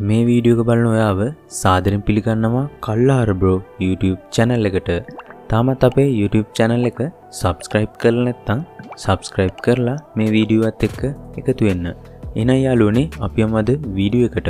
මේ වීඩියෝ එක බලන ඔයාව සාදරයෙන් පිළිගන්නවා කල්ලාර බ්‍රෝ YouTube channel එකට. තාමත් අපේ YouTube channel එක subscribe කරලා නැත්නම් subscribe කරලා මේ වීඩියෝ එකත් එක්ක එකතු වෙන්න. එහෙනම් යාළුවනේ අපි යමු අද වීඩියෝ එකට.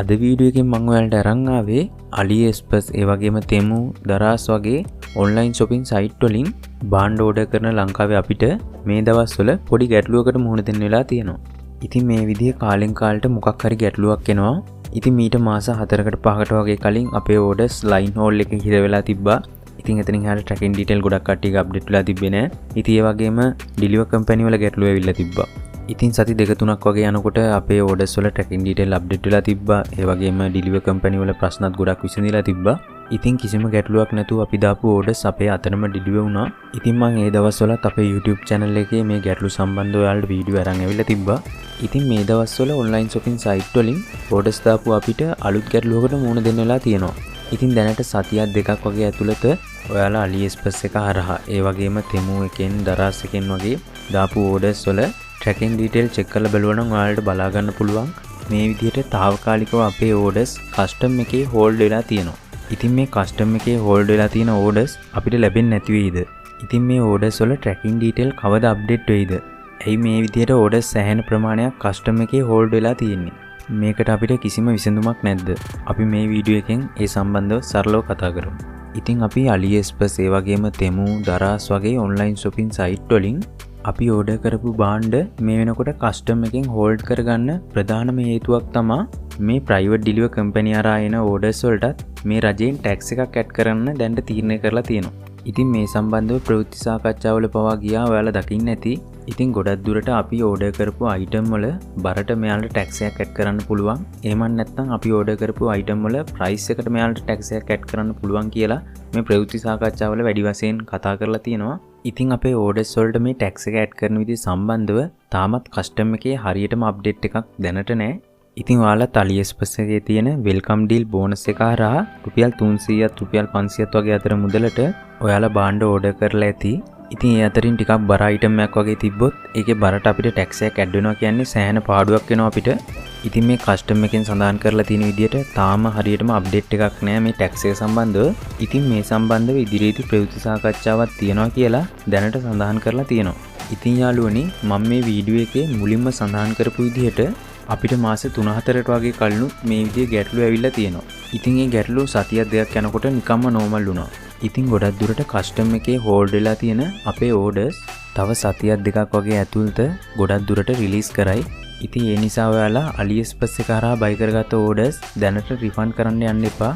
අද වීඩියෝ එකෙන් මම ඔයාලට අරන් ආවේ AliExpress ඒ වගේම Temu දරාස් වගේ online shopping site වලින් භාණ්ඩ order කරන ලංකාවේ අපිට මේ දවස්වල පොඩි ගැටලුවකට මුහුණ දෙන්න වෙලා තියෙනවා. ඉතින් මේ විදිහේ කාලෙන් කාලට මොකක් හරි ගැටලුවක් එනවා. ඉතින් මීට මාස 4කට 5කට වගේ කලින් අපේ orders line haul එකේ හිර වෙලා තිබ්බා. ඉතින් එතනින් එහාට tracking detail ගොඩක් කට්ටියක update වෙලා තිබ්බේ නෑ. ඉතින් ඒ වගේම deliver company වල ගැටලුව ඇවිල්ලා තිබ්බා. ඉතින් සති දෙක තුනක් වගේ යනකොට අපේ orders වල tracking detail update වෙලා තිබ්බා. ඒ වගේම deliver company වල ප්‍රශ්නත් ගොඩක් විසඳිලා තිබ්බා. ඉතින් කිසිම ගැටලුවක් නැතුව අපි දාපු orders අපේ අතනම deliver වුණා. ඉතින් මම ඒ දවස්වලත් අපේ YouTube channel එකේ මේ ගැටලු සම්බන්ධව ඔයාලට වීඩියෝ අරන් ඇවිල්ලා තිබ්බා. ඉතින් මේ දවස්වල online shopping site වලින් orders දාපු අපිට අලුත් ගැටලුවකට මුහුණ දෙන්න වෙලා තියෙනවා. ඉතින් දැනට සතියක් දෙකක් වගේ ඇතුළත ඔයාලා AliExpress එක හරහා ඒ වගේම Temu එකෙන් දරාස් එකෙන් වගේ දාපු orders වල tracking detail check කරලා බලුවා නම් ඔයාලට බලා ගන්න පුළුවන් මේ විදිහට తాවකාලිකව අපේ orders custom එකේ hold වෙලා තියෙනවා. ඉතින් මේ custom එකේ hold වෙලා තියෙන orders අපිට ලැබෙන්නේ නැති වෙයිද? ඉතින් මේ orders වල tracking detail කවදා update වෙයිද? ඇයි මේ විදිහට orders සෑහෙන ප්‍රමාණයක් custom එකේ hold වෙලා තියෙන්නේ? මේකට අපිට කිසිම විසඳුමක් නැද්ද? අපි මේ වීඩියෝ එකෙන් ඒ සම්බන්ධව සරලව කතා කරමු. ඉතින් අපි AliExpress ඒ වගේම Temu දරාස් වගේ online shopping site වලින් අපි ඕඩර් කරපු භාණ්ඩ මේ වෙනකොට කස්ටම් එකෙන් හෝල්ඩ් කරගන්න ප්‍රධානම හේතුවක් තමයි මේ ප්‍රයිවට් ඩිලිවර් කම්පැනි හරහා එන ඕඩර්ස් වලටත් මේ රජයෙන් ටැක්ස් එකක් ඇඩ් කරන්න දැන් තීරණය කරලා තියෙනවා. ඉතින් මේ සම්බන්ධව ප්‍රවෘත්ති සාකච්ඡාවල පවා ගියා ඔයාලා දකින්න ඇති. ඉතින් ගොඩක් දුරට අපි ඕඩර් කරපු අයිටම් වල බරට මෙයාලට ටැක්ස් එකක් ඇඩ් කරන්න පුළුවන්. එහෙම නැත්නම් අපි ඕඩර් කරපු අයිටම් වල ප්‍රයිස් එකට මෙයාලට ටැක්ස් එකක් ඇඩ් කරන්න පුළුවන් කියලා මේ ප්‍රවෘත්ති සාකච්ඡාවල වැඩි වශයෙන් කතා කරලා තියෙනවා. ඉතින් අපේ orders වලට මේ tax එක add කරන විදිහ සම්බන්ධව තාමත් custom එකේ හරියටම update එකක් දැනට නැහැ. ඉතින් ඔයාලත් AliExpress එකේ තියෙන welcome deal bonus එක හරහා රුපියල් 300ත් රුපියල් 500ත් වගේ අතර මුදලට ඔයාලා භාණ්ඩ order කරලා ඇති. ඉතින් ඒ අතරින් ටිකක් බර item එකක් වගේ තිබ්බොත් ඒකේ බරට අපිට tax එකක් add වෙනවා කියන්නේ සෑහෙන පාඩුවක් වෙනවා අපිට. ඉතින් මේ custom එකෙන් සඳහන් කරලා තියෙන විදිහට තාම හරියටම අප්ඩේට් එකක් නැහැ මේ tax එක සම්බන්ධව. ඉතින් මේ සම්බන්ධව ඉදිරියේදී ප්‍රවෘත්ති සාකච්ඡාවක් තියෙනවා කියලා දැනට සඳහන් කරලා තියෙනවා. ඉතින් යාළුවනි මම මේ වීඩියෝ එකේ මුලින්ම සඳහන් කරපු විදිහට අපිට මාස 3-4ට වගේ කලිනුත් මේ විදිහේ ගැටලු ඇවිල්ලා තියෙනවා. ඉතින් මේ ගැටලු සතියක් දෙකක් යනකොට නිකම්ම normal වුණා. ඉතින් ගොඩක් දුරට custom එකේ hold වෙලා තියෙන අපේ orders තව සතියක් දෙකක් වගේ ඇතුළත ගොඩක් දුරට release කරයි. ඉතින් ඒ නිසා ඔයාලා AliExpress එක හරහා buy කරගත්ත orders දැනට refund කරන්න යන්න එපා.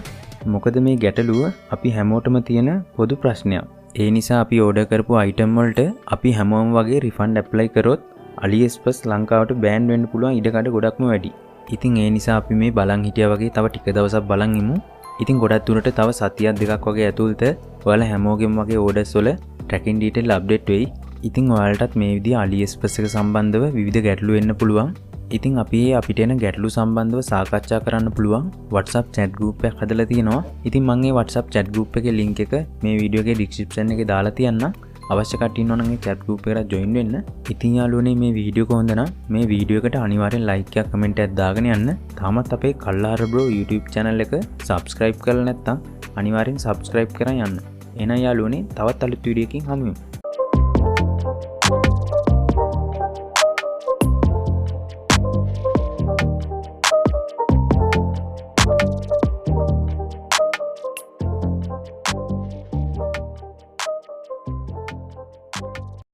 මොකද මේ ගැටලුව අපි හැමෝටම තියෙන පොදු ප්‍රශ්නයක්. ඒ නිසා අපි order කරපු item වලට අපි හැමෝම වගේ refund apply කරොත් AliExpress ලංකාවට ban වෙන්න පුළුවන් ඉඩකඩ ගොඩක්ම වැඩි. ඉතින් ඒ නිසා අපි මේ බලන් හිටියා වගේ තව ටික දවසක් බලන් ඉමු. ඉතින් ගොඩක් දුරට තව සතියක් දෙකක් වගේ ඇතුළත ඔයාලා හැමෝගෙම වගේ orders වල tracking detail update වෙයි. ඉතින් ඔයාලටත් මේ විදිහ AliExpress එක සම්බන්ධව විවිධ ගැටලු වෙන්න පුළුවන්. ඉතින් අපි අපිට එන ගැටලු සම්බන්ධව සාකච්ඡා කරන්න පුළුවන් WhatsApp chat group එකක් හදලා තියෙනවා. ඉතින් මම මේ WhatsApp chat group එකේ link එක මේ වීඩියෝ එකේ description එකේ දාලා තියන්නම්. අවශ්‍ය කට්ටිය ඉන්නවා නම් ඒ chat group එකට join වෙන්න. ඉතින් යාළුවනේ මේ වීඩියෝ එක හොඳ නම් මේ වීඩියෝ එකට අනිවාර්යෙන් like එකක් comment එකක් දාගෙන යන්න. තාමත් අපේ කල්ලාර bro YouTube channel එක subscribe කරලා නැත්නම් අනිවාර්යෙන් subscribe කරන් යන්න. එහෙනම් යාළුවනේ තවත් අලුත් වීඩියෝ එකකින් හමු වෙමු.